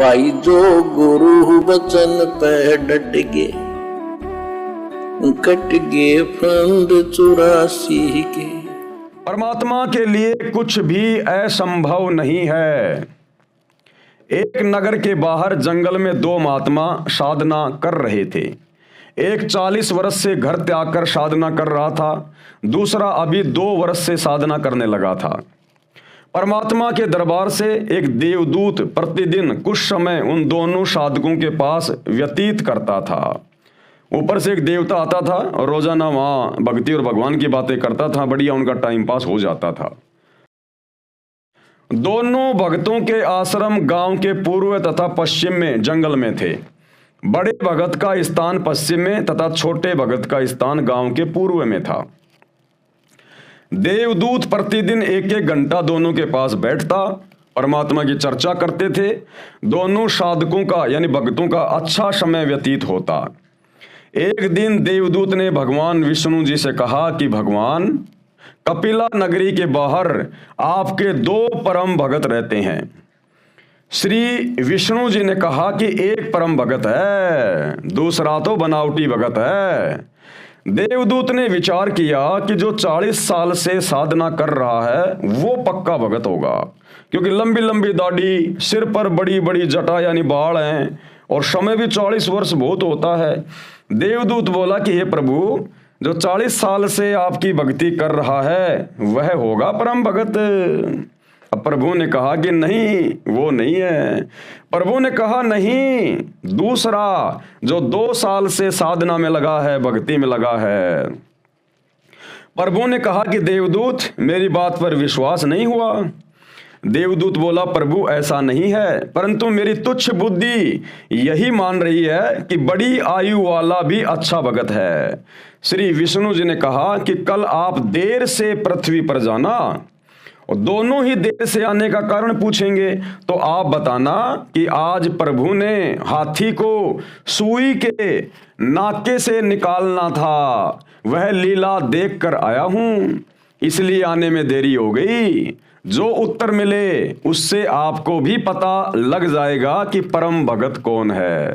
भाई जो गुरु वचन पे डट गे, कट गे फंद 84 के। परमात्मा के लिए कुछ भी असंभव नहीं है। एक नगर के बाहर जंगल में दो महात्मा साधना कर रहे थे। एक 40 वर्ष से घर त्याग कर साधना कर रहा था, दूसरा अभी 2 वर्ष से साधना करने लगा था। परमात्मा के दरबार से एक देवदूत प्रतिदिन कुछ समय उन दोनों साधकों के पास व्यतीत करता था। ऊपर से एक देवता आता था और रोजाना वहां भक्ति और भगवान की बातें करता था। बढ़िया उनका टाइम पास हो जाता था। दोनों भक्तों के आश्रम गांव के पूर्व तथा पश्चिम में जंगल में थे। बड़े भगत का स्थान पश्चिम में तथा छोटे भगत का स्थान गांव के पूर्व में था। देवदूत प्रतिदिन 1-1 घंटा दोनों के पास बैठता, परमात्मा की चर्चा करते थे। दोनों साधकों का यानी भक्तों का अच्छा समय व्यतीत होता। एक दिन देवदूत ने भगवान विष्णु जी से कहा कि भगवान, कपिला नगरी के बाहर आपके 2 परम भगत रहते हैं। श्री विष्णु जी ने कहा कि एक परम भगत है, दूसरा तो बनावटी भगत है। देवदूत ने विचार किया कि जो 40 साल से साधना कर रहा है वो पक्का भगत होगा, क्योंकि लंबी लंबी दाढ़ी, सिर पर बड़ी बड़ी जटा यानी बाल हैं और समय भी 40 वर्ष बहुत होता है। देवदूत बोला कि हे प्रभु, जो 40 साल से आपकी भक्ति कर रहा है वह होगा परम भगत। अब प्रभु ने कहा कि नहीं, वो नहीं है। प्रभु ने कहा नहीं, दूसरा जो 2 साल से साधना में लगा है, भक्ति में लगा है। प्रभु ने कहा कि देवदूत, मेरी बात पर विश्वास नहीं हुआ। देवदूत बोला, प्रभु ऐसा नहीं है, परंतु मेरी तुच्छ बुद्धि यही मान रही है कि बड़ी आयु वाला भी अच्छा भगत है। श्री विष्णु जी ने कहा कि कल आप देर से पृथ्वी पर जाना और दोनों ही देर से आने का कारण पूछेंगे, तो आप बताना कि आज प्रभु ने हाथी को सुई के नाके से निकालना था, वह लीला देख कर आया हूं, इसलिए आने में देरी हो गई। जो उत्तर मिले उससे आपको भी पता लग जाएगा कि परम भगत कौन है।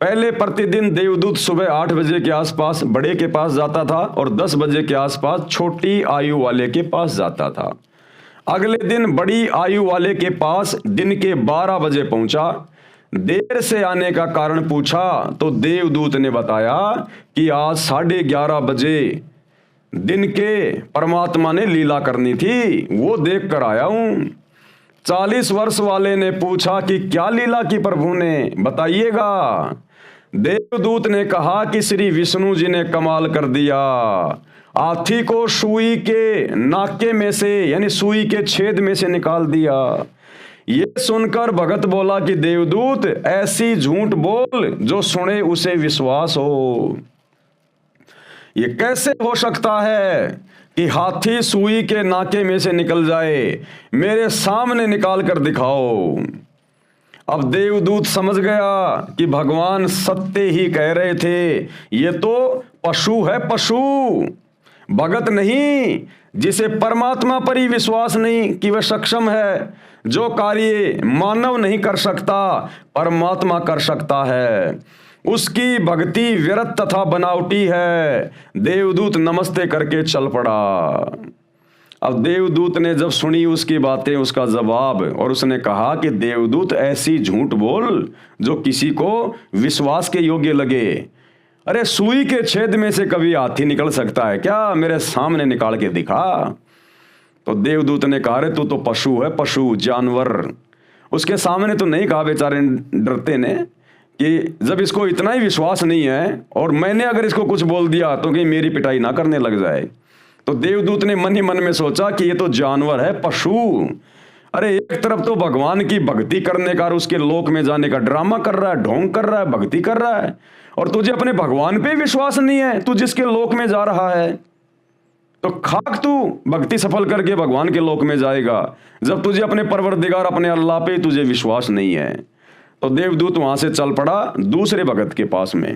पहले प्रतिदिन देवदूत सुबह 8 बजे के आसपास बड़े के पास जाता था और 10 बजे के आसपास छोटी आयु वाले के पास जाता था। अगले दिन बड़ी आयु वाले के पास दिन के 12 बजे पहुंचा। देर से आने का कारण पूछा तो देवदूत ने बताया कि आज 11:30 बजे दिन के परमात्मा ने लीला करनी थी, वो देख कर आया हूं। 40 वर्ष वाले ने पूछा कि क्या लीला की प्रभु ने, बताइएगा। देवदूत ने कहा कि श्री विष्णु जी ने कमाल कर दिया, हाथी को सुई के नाके में से यानी सुई के छेद में से निकाल दिया। ये सुनकर भगत बोला कि देवदूत, ऐसी झूठ बोल जो सुने उसे विश्वास हो। ये कैसे हो सकता है कि हाथी सुई के नाके में से निकल जाए? मेरे सामने निकाल कर दिखाओ। अब देवदूत समझ गया कि भगवान सत्य ही कह रहे थे, ये तो पशु है, पशु, भगत नहीं, जिसे परमात्मा पर ही विश्वास नहीं कि वह सक्षम है। जो कार्य मानव नहीं कर सकता परमात्मा कर सकता है। उसकी भक्ति व्यर्थ तथा बनावटी है। देवदूत नमस्ते करके चल पड़ा। अब देवदूत ने जब सुनी उसकी बातें, उसका जवाब, और उसने कहा कि देवदूत, ऐसी झूठ बोल जो किसी को विश्वास के योग्य लगे। अरे सुई के छेद में से कभी हाथी निकल सकता है क्या? मेरे सामने निकाल के दिखा। तो देवदूत ने कहा, अरे तू तो पशु है, पशु, जानवर। उसके सामने तो नहीं कहा बेचारे डरते ने कि जब इसको इतना ही विश्वास नहीं है और मैंने अगर इसको कुछ बोल दिया तो कहीं मेरी पिटाई ना करने लग जाए। तो देवदूत ने मन ही मन में सोचा कि ये तो जानवर है, पशु। अरे एक तरफ तो भगवान की भक्ति करने का और उसके लोक में जाने का ड्रामा कर रहा है, ढोंग कर रहा है, भक्ति कर रहा है, और तुझे अपने भगवान पे विश्वास नहीं है, तू जिसके लोक में जा रहा है। तो खाक तू भक्ति सफल करके भगवान के लोक में जाएगा, जब तुझे अपने परवरदिगार, अपने अल्लाह पे तुझे विश्वास नहीं है। तो देवदूत वहां से चल पड़ा दूसरे भगत के पास में।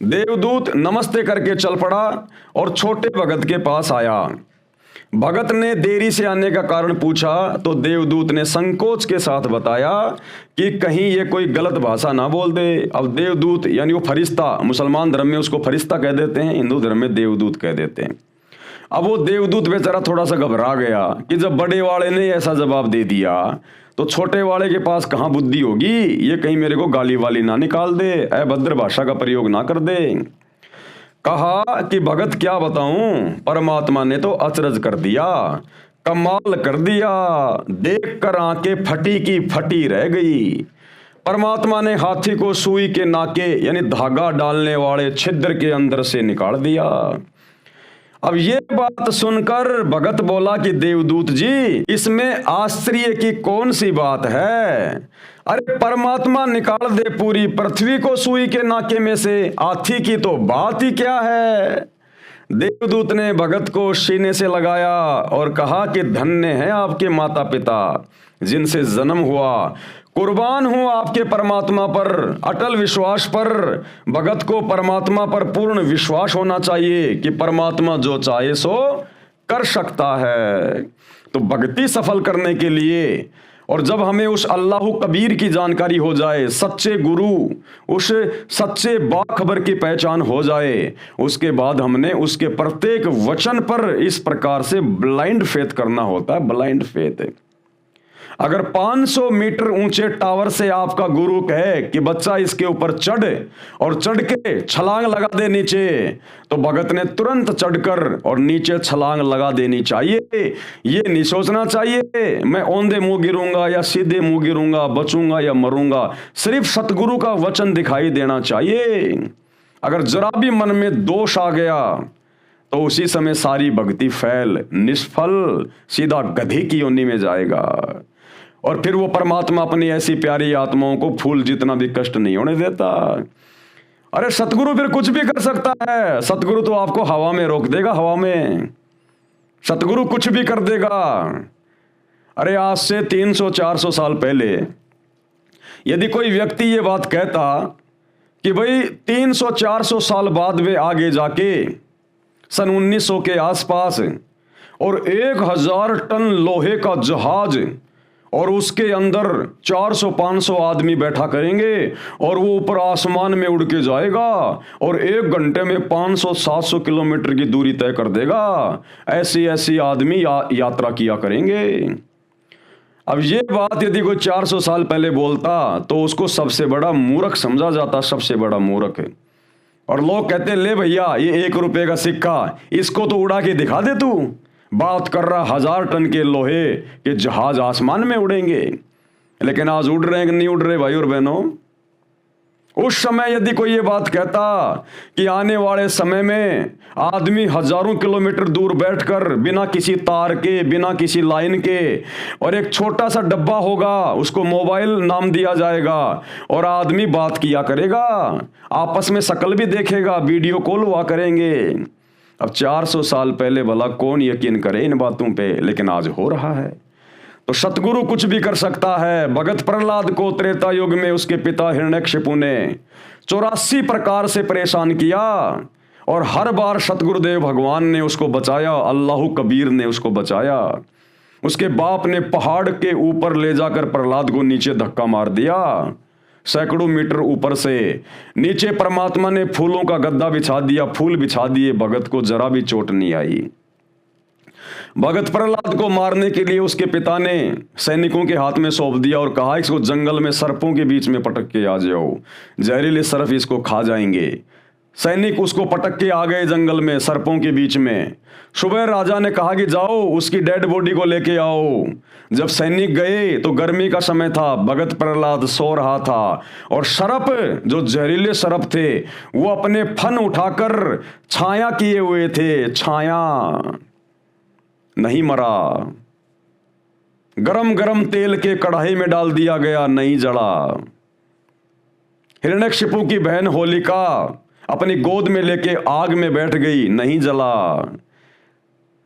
देवदूत नमस्ते करके चल पड़ा और छोटे भगत के पास आया। भगत ने देरी से आने का कारण पूछा तो देवदूत ने संकोच के साथ बताया कि कहीं ये कोई गलत भाषा ना बोल दे। अब देवदूत यानी वो फरिश्ता, मुसलमान धर्म में उसको फरिश्ता कह देते हैं, हिंदू धर्म में देवदूत कह देते हैं। अब वो देवदूत बेचारा थोड़ा सा घबरा गया कि जब बड़े वाले ने ऐसा जवाब दे दिया तो छोटे वाले के पास कहाँ बुद्धि होगी, ये कहीं मेरे को गाली वाली ना निकाल दे, अभद्र भाषा का प्रयोग ना कर दे। कहा कि भगत क्या बताऊं, परमात्मा ने तो अचरज कर दिया, कमाल कर दिया, देखकर आंखें फटी की फटी रह गई। परमात्मा ने हाथी को सुई के नाके यानी धागा डालने वाले छिद्र के अंदर से निकाल दिया। अब ये बात सुनकर भगत बोला कि देवदूत जी, इसमें आश्चर्य की कौन सी बात है? अरे परमात्मा निकाल दे पूरी पृथ्वी को सुई के नाके में से, हाथी की तो बात ही क्या है। देवदूत ने भगत को सीने से लगाया और कहा कि धन्य है आपके माता पिता जिनसे जन्म हुआ, कुर्बान हूं आपके परमात्मा पर, अटल विश्वास पर। भगत को परमात्मा पर पूर्ण विश्वास होना चाहिए कि परमात्मा जो चाहे सो कर सकता है। तो भक्ति सफल करने के लिए, और जब हमें उस अल्लाह कबीर की जानकारी हो जाए, सच्चे गुरु, उस सच्चे बाखबर की पहचान हो जाए, उसके बाद हमने उसके प्रत्येक वचन पर इस प्रकार से ब्लाइंड फेथ करना होता है। ब्लाइंड फेथ, अगर 500 मीटर ऊंचे टावर से आपका गुरु कहे कि बच्चा इसके ऊपर चढ़ और चढ़ के छलांग लगा दे नीचे, तो भगत ने तुरंत चढ़कर और नीचे छलांग लगा देनी चाहिए। ये नहीं सोचना चाहिए मैं औंधे मुंह गिरूंगा या सीधे मुंह गिरूंगा, बचूंगा या मरूंगा। सिर्फ सतगुरु का वचन दिखाई देना चाहिए। अगर जरा भी मन में दोष आ गया तो उसी समय सारी भक्ति फैल, निष्फल, सीधा गधे की योनि में जाएगा। और फिर वो परमात्मा अपनी ऐसी प्यारी आत्माओं को फूल जितना भी कष्ट नहीं होने देता। अरे सतगुरु फिर कुछ भी कर सकता है। सतगुरु तो आपको हवा में रोक देगा, हवा में सतगुरु कुछ भी कर देगा। अरे आज से 300-400 साल पहले यदि कोई व्यक्ति ये बात कहता कि भाई 300-400 साल बाद में आगे जाके सन 1900 के आसपास और 1000 टन लोहे का जहाज और उसके अंदर 400-500 आदमी बैठा करेंगे और वो ऊपर आसमान में उड़ के जाएगा और 1 घंटे में 500-700 किलोमीटर की दूरी तय कर देगा, ऐसी ऐसी आदमी यात्रा किया करेंगे। अब ये बात यदि कोई 400 साल पहले बोलता तो उसको सबसे बड़ा मूर्ख समझा जाता, सबसे बड़ा मूर्ख। और लोग कहते ले भैया ये 1 रुपए का सिक्का, इसको तो उड़ा के दिखा दे, तू बात कर रहा 1000 टन के लोहे के जहाज आसमान में उड़ेंगे। लेकिन आज उड़ रहे हैं कि नहीं उड़ रहे भाई और बहनों? उस समय यदि कोई ये बात कहता कि आने वाले समय में आदमी हजारों किलोमीटर दूर बैठकर बिना किसी तार के, बिना किसी लाइन के, और एक छोटा सा डब्बा होगा, उसको मोबाइल नाम दिया जाएगा, और आदमी बात किया करेगा, आपस में शक्ल भी देखेगा, वीडियो कॉल हुआ करेंगे। अब 400 साल पहले भला कौन यकीन करे इन बातों पे, लेकिन आज हो रहा है। तो सतगुरु कुछ भी कर सकता है। भगत प्रहलाद को त्रेता युग में उसके पिता हिरण्यकशिपु ने 84 प्रकार से परेशान किया और हर बार सतगुरुदेव भगवान ने उसको बचाया, अल्लाह कबीर ने उसको बचाया। उसके बाप ने पहाड़ के ऊपर ले जाकर प्रहलाद को नीचे धक्का मार दिया, सैकड़ों मीटर ऊपर से नीचे परमात्मा ने फूलों का गद्दा बिछा दिया, फूल बिछा दिए, भगत को जरा भी चोट नहीं आई। भगत प्रहलाद को मारने के लिए उसके पिता ने सैनिकों के हाथ में सौंप दिया और कहा इसको जंगल में सर्पों के बीच में पटक के आ जाओ, जहरीले सर्प इसको खा जाएंगे। सैनिक उसको पटक के आ गए जंगल में सर्पों के बीच में। सुबह राजा ने कहा कि जाओ उसकी डेड बॉडी को लेके आओ। जब सैनिक गए तो गर्मी का समय था, भगत प्रहलाद सो रहा था और सर्प, जो जहरीले सर्प थे, वो अपने फन उठाकर छाया किए हुए थे, छाया, नहीं मरा। गरम गरम तेल के कढ़ाई में डाल दिया गया, नहीं जला। हिरण्यकशिपु की बहन होलिका अपनी गोद में लेके आग में बैठ गई, नहीं जला।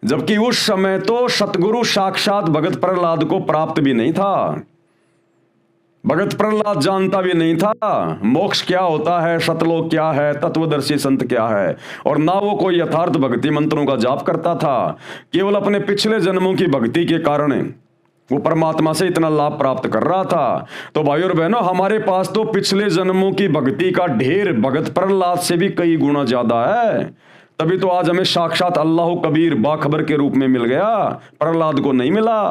जबकि उस समय तो सतगुरु साक्षात भगत प्रहलाद को प्राप्त भी नहीं था। भगत प्रहलाद जानता भी नहीं था मोक्ष क्या होता है, सतलोक क्या है, तत्वदर्शी संत क्या है, और ना वो कोई यथार्थ भक्ति मंत्रों का जाप करता था। केवल अपने पिछले जन्मों की भक्ति के कारण वो परमात्मा से इतना लाभ प्राप्त कर रहा था। तो भाई और बहनों, हमारे पास तो पिछले जन्मों की भक्ति का ढेर भगत प्रहलाद से भी कई गुना ज्यादा है। तभी तो आज हमें साक्षात अल्लाह कबीर बाखबर के रूप में मिल गया, प्रहलाद को नहीं मिला।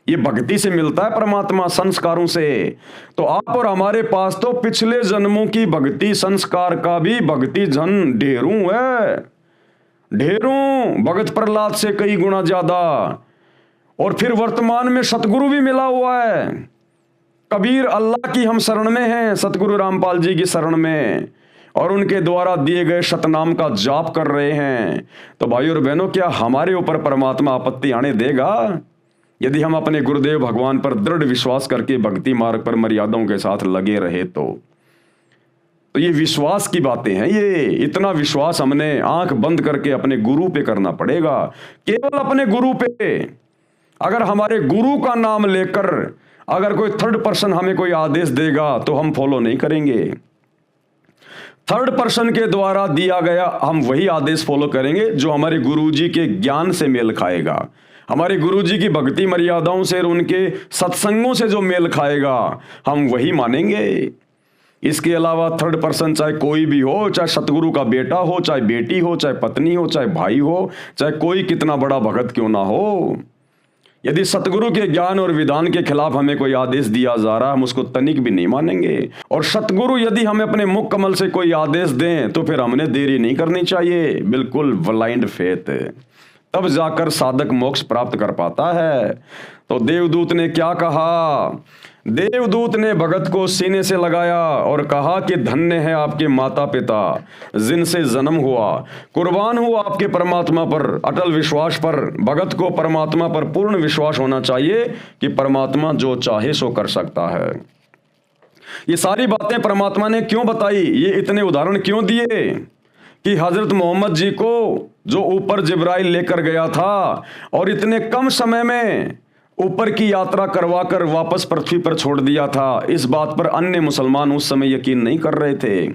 ये भक्ति से मिलता है परमात्मा, संस्कारों से। तो आप और हमारे पास तो पिछले जन्मों की भक्ति संस्कार का भी भक्ति धन ढेरों है, ढेरों, भगत प्रहलाद से कई गुना ज्यादा। और फिर वर्तमान में सतगुरु भी मिला हुआ है। कबीर अल्लाह की हम शरण में हैं, सतगुरु रामपाल जी की शरण में, और उनके द्वारा दिए गए सतनाम का जाप कर रहे हैं। तो भाई और बहनों, क्या हमारे ऊपर परमात्मा आपत्ति आने देगा यदि हम अपने गुरुदेव भगवान पर दृढ़ विश्वास करके भक्ति मार्ग पर मर्यादाओं के साथ लगे रहे? तो ये विश्वास की बातें हैं। ये इतना विश्वास हमने आंख बंद करके अपने गुरु पे करना पड़ेगा, केवल अपने गुरु पे। अगर हमारे गुरु का नाम लेकर अगर कोई थर्ड पर्सन हमें कोई आदेश देगा तो हम फॉलो नहीं करेंगे। थर्ड पर्सन के द्वारा दिया गया हम वही आदेश फॉलो करेंगे जो हमारे गुरुजी के ज्ञान से मेल खाएगा, हमारे गुरुजी की भक्ति मर्यादाओं से, उनके सत्संगों से जो मेल खाएगा हम वही मानेंगे। इसके अलावा थर्ड पर्सन चाहे कोई भी हो, चाहे सतगुरु का बेटा हो, चाहे बेटी हो, चाहे पत्नी हो, चाहे भाई हो, चाहे कोई कितना बड़ा भगत क्यों ना हो, यदि सतगुरु के ज्ञान और विधान के खिलाफ हमें कोई आदेश दिया जा रहा है हम उसको तनिक भी नहीं मानेंगे। और सतगुरु यदि हमें अपने मुख कमल से कोई आदेश दें तो फिर हमने देरी नहीं करनी चाहिए, बिल्कुल ब्लाइंड फेथ, तब जाकर साधक मोक्ष प्राप्त कर पाता है। तो देवदूत ने क्या कहा? देवदूत ने भगत को सीने से लगाया और कहा कि धन्य है आपके माता पिता जिनसे जन्म हुआ, कुर्बान हुआ आपके परमात्मा पर, अटल विश्वास पर। भगत को परमात्मा पर पूर्ण विश्वास होना चाहिए कि परमात्मा जो चाहे सो कर सकता है। ये सारी बातें परमात्मा ने क्यों बताई, ये इतने उदाहरण क्यों दिए कि हजरत मोहम्मद जी को जो ऊपर जिब्राइल लेकर गया था और इतने कम समय में ऊपर की यात्रा करवाकर वापस पृथ्वी पर छोड़ दिया था, इस बात पर अन्य मुसलमान उस समय यकीन नहीं कर रहे थे।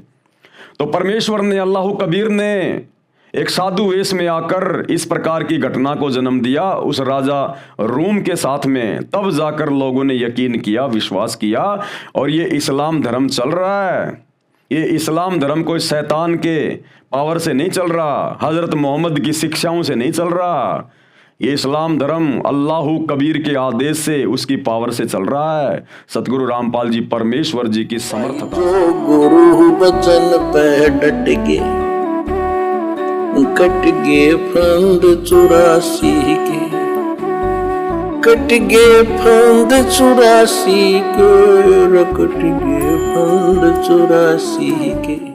तो परमेश्वर ने, अल्लाह कबीर ने एक साधु वेश में आकर इस प्रकार की घटना को जन्म दिया उस राजा रूम के साथ में। तब जाकर लोगों ने यकीन किया, विश्वास किया, और ये इस्लाम धर्म चल रहा है। ये इस्लाम धर्म कोई शैतान के पावर से नहीं चल रहा, हजरत मोहम्मद की शिक्षाओं से नहीं चल रहा। ये इस्लाम धर्म अल्लाह कबीर के आदेश से, उसकी पावर से चल रहा है, सतगुरु रामपाल जी परमेश्वर जी की समर्थता। जो गुरु बचन पे डट के कट गे फंद 84 के, कट गे फंद 84 के, कट गे फंद 84 के।